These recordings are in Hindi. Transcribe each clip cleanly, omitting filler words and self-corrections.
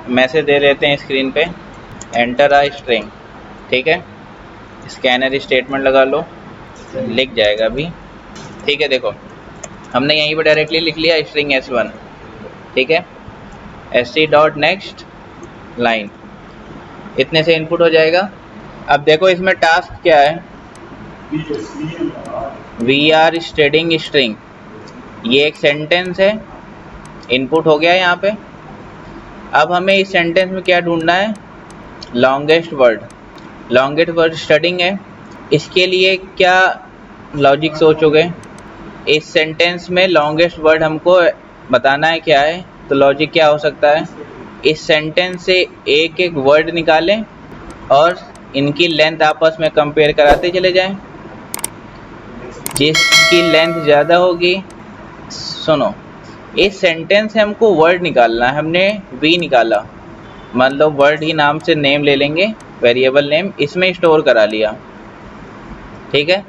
मैसेज दे देते हैं स्क्रीन पे, एंटर आ स्ट्रिंग। ठीक है, स्कैनर स्टेटमेंट लगा लो, लिख जाएगा अभी। ठीक है, देखो हमने यहीं पर डायरेक्टली लिख लिया स्ट्रिंग s1। ठीक है, st डॉट नेक्स्ट लाइन, इतने से इनपुट हो जाएगा। अब देखो इसमें टास्क क्या है, वी आर स्टडिंग स्ट्रिंग, ये एक सेंटेंस है, इनपुट हो गया यहाँ पे। अब हमें इस सेंटेंस में क्या ढूंढना है, longest word. Longest word studying है, इसके लिए क्या लॉजिक सोचोगे, इस सेंटेंस में लॉन्गेस्ट वर्ड हमको बताना है क्या है, तो लॉजिक क्या हो सकता है, इस सेंटेंस से एक एक वर्ड निकालें और इनकी लेंथ आपस में कंपेयर कराते चले जाएं। जिसकी लेंथ ज़्यादा होगी, सुनो, इस सेंटेंस से हमको वर्ड निकालना है, हमने वी निकाला, मान लो वर्ड ही नाम से नेम ले लेंगे, वेरिएबल नेम, इसमें स्टोर करा लिया। ठीक है,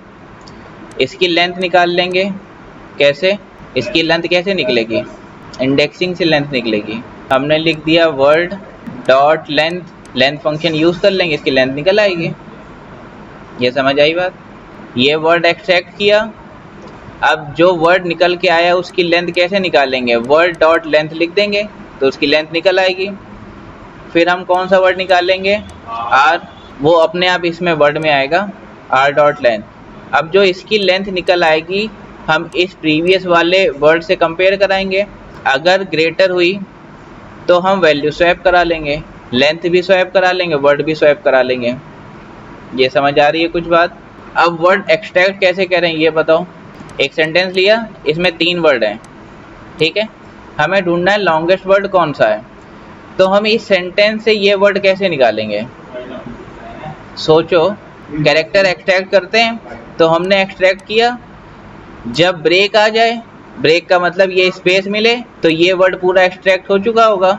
इसकी लेंथ निकाल लेंगे, कैसे, इसकी लेंथ कैसे निकलेगी, इंडेक्सिंग से लेंथ निकलेगी। हमने लिख दिया word dot length, length function use कर लेंगे, इसकी लेंथ निकल आएगी। ये समझ आई बात। ये वर्ड एक्सट्रैक्ट किया, अब जो वर्ड निकल के आया उसकी लेंथ कैसे निकालेंगे, वर्ड डॉट लेंथ लिख देंगे तो उसकी लेंथ निकल आएगी। फिर हम कौन सा वर्ड निकालेंगे, आर, वो अपने आप इसमें वर्ड में आएगा, आर डॉट लेंथ। अब जो इसकी लेंथ निकल आएगी हम इस प्रीवियस वाले वर्ड से कंपेयर कराएंगे, अगर ग्रेटर हुई तो हम वैल्यू स्वैप करा लेंगे, लेंथ भी स्वैप करा लेंगे, वर्ड भी स्वैप करा लेंगे। ये समझ आ रही है कुछ बात। अब वर्ड एक्सट्रैक्ट कैसे करें ये बताओ। एक सेंटेंस लिया, इसमें 3 वर्ड हैं। ठीक है, हमें ढूंढना है लॉन्गेस्ट वर्ड कौन सा है, तो हम इस सेंटेंस से ये वर्ड कैसे निकालेंगे, सोचो। कैरेक्टर एक्सट्रैक्ट करते हैं, तो हमने एक्सट्रैक्ट किया, जब ब्रेक आ जाए, ब्रेक का मतलब ये स्पेस मिले, तो ये वर्ड पूरा एक्सट्रैक्ट हो चुका होगा।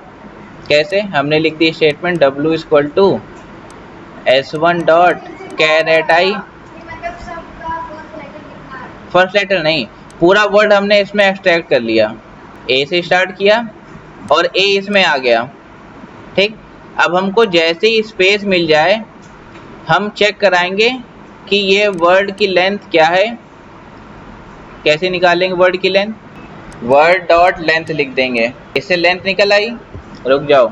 कैसे, हमने लिख दी statement w equal to s1 dot caret I, first letter नहीं, पूरा वर्ड हमने इसमें एक्सट्रैक्ट कर लिया, ए से स्टार्ट किया और ए इसमें आ गया। ठीक, अब हमको जैसे ही स्पेस मिल जाए हम चेक कराएंगे कि ये वर्ड की लेंथ क्या है। कैसे निकालेंगे वर्ड की लेंथ, वर्ड डॉट लेंथ लिख देंगे, इससे लेंथ निकल आई। रुक जाओ,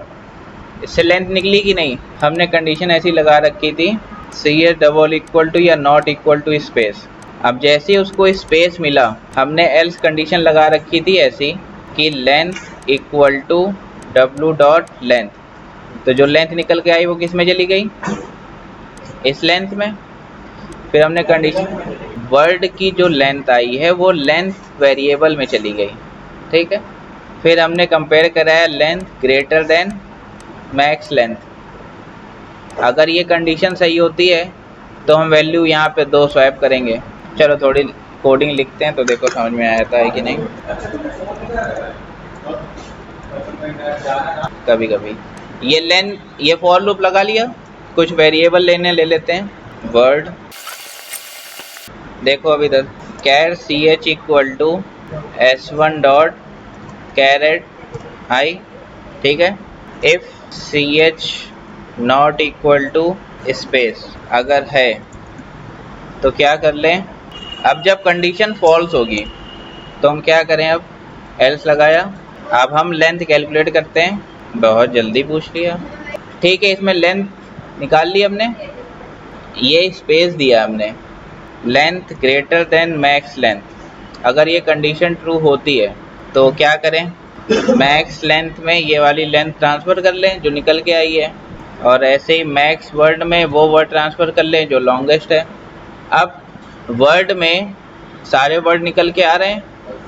इससे लेंथ निकली कि नहीं, हमने कंडीशन ऐसी लगा रखी थी, C S double equal to या नॉट इक्वल टू स्पेस। अब जैसे उसको स्पेस मिला, हमने एल्स कंडीशन लगा रखी थी ऐसी कि length equal to W dot length, तो जो लेंथ निकल के आई वो किस में चली गई, इस लेंथ में। फिर हमने कंडीशन, वर्ड की जो लेंथ आई है वो लेंथ वेरिएबल में चली गई। ठीक है, फिर हमने कंपेयर कराया length greater than max length. अगर ये कंडीशन सही होती है तो हम वैल्यू यहाँ पे 2 स्वैप करेंगे। चलो थोड़ी कोडिंग लिखते हैं तो देखो समझ में आता है कि नहीं। कभी कभी ये लेंथ, ये फॉर लूप लगा लिया, कुछ वेरिएबल ले लेते हैं, वर्ड, देखो अभी इधर char C H equal to s1 dot caret I. ठीक है, if C H not equal to space, अगर है तो क्या कर लें, अब जब कंडीशन फॉल्स होगी तो हम क्या करें, अब एल्स लगाया। अब हम लेंथ कैलकुलेट करते हैं, बहुत जल्दी पूछ लिया। ठीक है, इसमें लेंथ निकाल ली हमने, ये स्पेस दिया हमने, length greater than max length. अगर ये कंडीशन ट्रू होती है तो क्या करें, मैक्स लेंथ में ये वाली लेंथ ट्रांसफ़र कर लें जो निकल के आई है, और ऐसे ही मैक्स वर्ड में वो वर्ड ट्रांसफ़र कर लें जो लॉन्गेस्ट है। अब वर्ड में सारे वर्ड निकल के आ रहे हैं,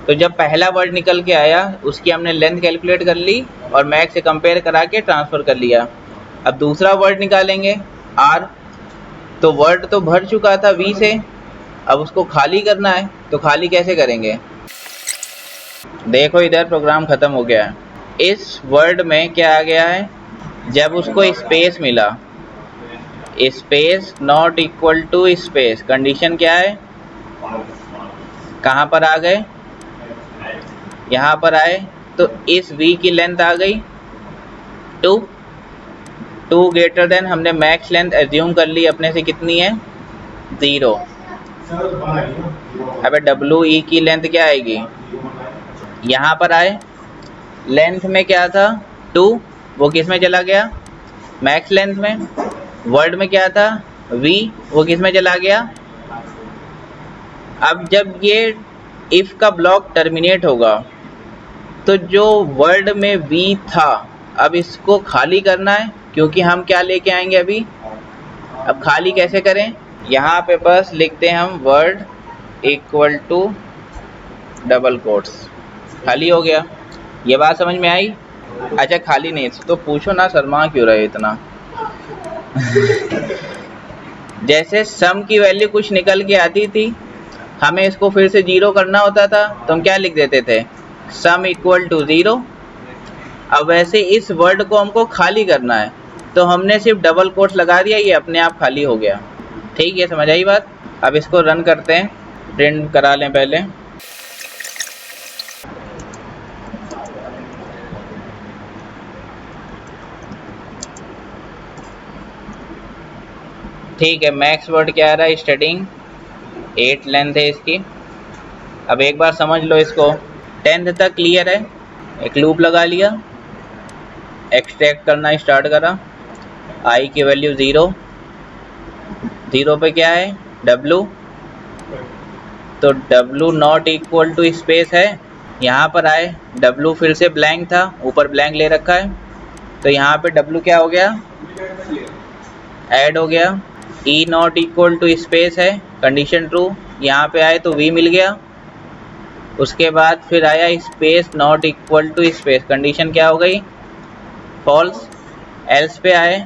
तो जब पहला वर्ड निकल के आया उसकी हमने लेंथ कैलकुलेट कर ली और मैक्स से कंपेयर करा के ट्रांसफ़र कर लिया। अब दूसरा वर्ड निकालेंगे आर, तो वर्ड तो भर चुका था वी से, अब उसको खाली करना है, तो खाली कैसे करेंगे, देखो इधर प्रोग्राम ख़त्म हो गया है। इस वर्ड में क्या आ गया है, जब उसको स्पेस मिला, space not equal to space, condition क्या है, कहाँ पर आ गए, यहाँ पर आए, तो इस v की लेंथ आ गई 2, टू ग्रेटर देन हमने मैक्स लेंथ एज्यूम कर ली अपने से कितनी है 0। अबे डब्ल्यू ई की लेंथ क्या आएगी, यहाँ पर आए लेंथ में क्या था 2, वो किस में चला गया मैक्स लेंथ में। वर्ड में क्या था v, वो किस में चला गया। अब जब ये इफ का ब्लॉक टर्मिनेट होगा तो जो वर्ड में v था अब इसको खाली करना है, क्योंकि हम क्या लेके आएंगे अभी। अब खाली कैसे करें, यहाँ पे बस लिखते हैं हम word equal to double quotes, खाली हो गया। ये बात समझ में आई। अच्छा खाली नहीं तो पूछो ना शर्मा क्यों रहे इतना। जैसे सम की वैल्यू कुछ निकल के आती थी, हमें इसको फिर से 0 करना होता था तो हम क्या लिख देते थे सम इक्वल टू 0। अब वैसे इस वर्ड को हमको खाली करना है तो हमने सिर्फ डबल कोट्स लगा दिया, ये अपने आप खाली हो गया। ठीक है, समझ आई बात। अब इसको रन करते हैं, प्रिंट करा लें पहले। ठीक है, मैक्स वर्ड क्या आ रहा है स्टार्टिंग 8 लेंथ है इसकी। अब एक बार समझ लो इसको, 10th तक क्लियर है। एक लूप लगा लिया, एक्सट्रैक्ट करना स्टार्ट करा, आई की वैल्यू 0 पे क्या है W, तो W not equal to space है। यहाँ पर आए W फिर से ब्लैंक था, ऊपर ब्लैंक ले रखा है तो यहाँ पे W क्या हो गया ऐड हो गया। E not equal to space है, कंडीशन ट्रू, यहाँ पे आए तो V मिल गया। उसके बाद फिर आया space not equal to space, condition क्या हो गई फॉल्स। एल्स पे आए,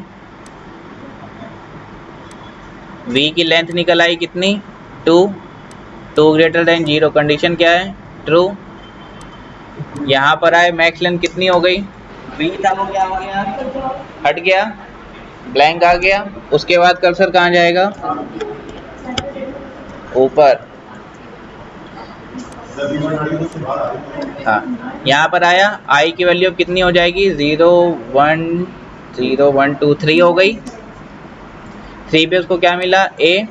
V की लेंथ निकल आई कितनी 2 ग्रेटर देन 0, कंडीशन क्या है ट्रू। यहाँ पर आए मैक्स लेंथ कितनी हो गई V था वो क्या हो गया हट गया, ब्लैंक आ गया। उसके बाद कर्सर कहाँ जाएगा ऊपर, हाँ यहाँ पर आया आई की वैल्यू कितनी हो जाएगी 0 1 0 1 2 3 हो गई। 3 पे उसको क्या मिला A,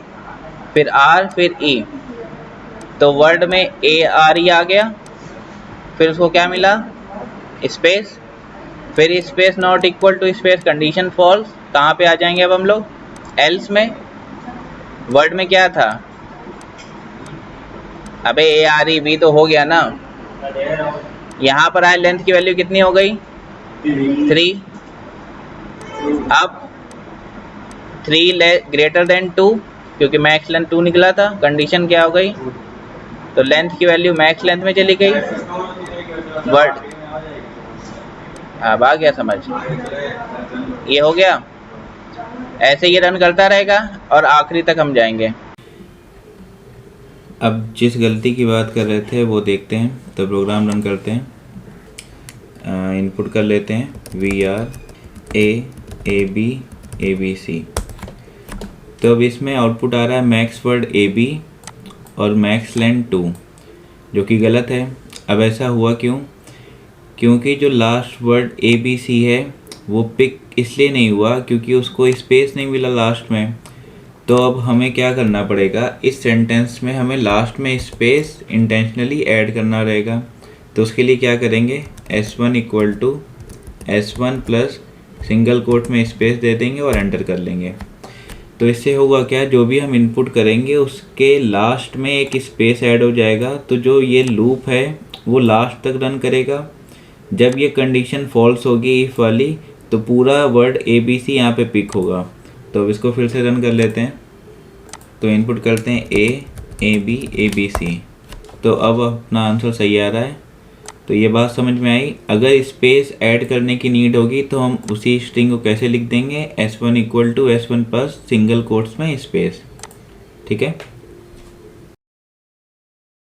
फिर R, फिर E, तो वर्ड में ARE आ गया। फिर उसको क्या मिला स्पेस, फिर space not equal to space, condition false. कहाँ पे आ जाएंगे अब हम लोग एल्स में। वर्ड में क्या था अबे ARE भी तो हो गया ना। यहाँ पर आए लेंथ की वैल्यू कितनी हो गई 3। अब 3 ग्रेटर देन 2, क्योंकि मैक्स लेंथ 2 निकला था, कंडीशन क्या हो गई तो लेंथ की वैल्यू मैक्स लेंथ में चली गई। वर्ड अब आ गया समझ, ये हो गया। ऐसे ये रन करता रहेगा और आखिरी तक हम जाएंगे। अब जिस गलती की बात कर रहे थे वो देखते हैं। तो प्रोग्राम रन करते हैं, इनपुट कर लेते हैं VR A B ABC। तो अब इसमें आउटपुट आ रहा है मैक्स वर्ड AB और मैक्स लेंथ 2, जो कि गलत है। अब ऐसा हुआ क्यों, क्योंकि जो लास्ट वर्ड ABC है वो पिक इसलिए नहीं हुआ क्योंकि उसको स्पेस नहीं मिला लास्ट में। तो अब हमें क्या करना पड़ेगा, इस सेंटेंस में हमें लास्ट में स्पेस इंटेंशनली ऐड करना रहेगा। तो उसके लिए क्या करेंगे S1 equal to S1 plus single quote में स्पेस दे देंगे और एंटर कर लेंगे। तो इससे होगा क्या, जो भी हम इनपुट करेंगे उसके लास्ट में एक स्पेस ऐड हो जाएगा। तो जो ये लूप है वो लास्ट तक रन करेगा। जब ये कंडीशन फॉल्स होगी इफ वाली, तो पूरा वर्ड ABC यहाँ पे पिक होगा। तो अब इसको फिर से रन कर लेते हैं। तो इनपुट करते हैं A B ABC, तो अब अपना आंसर सही आ रहा है। तो ये बात समझ में आई। अगर स्पेस ऐड करने की नीड होगी तो हम उसी स्ट्रिंग को कैसे लिख देंगे S1 equal to S1 plus single quotes में स्पेस। ठीक है।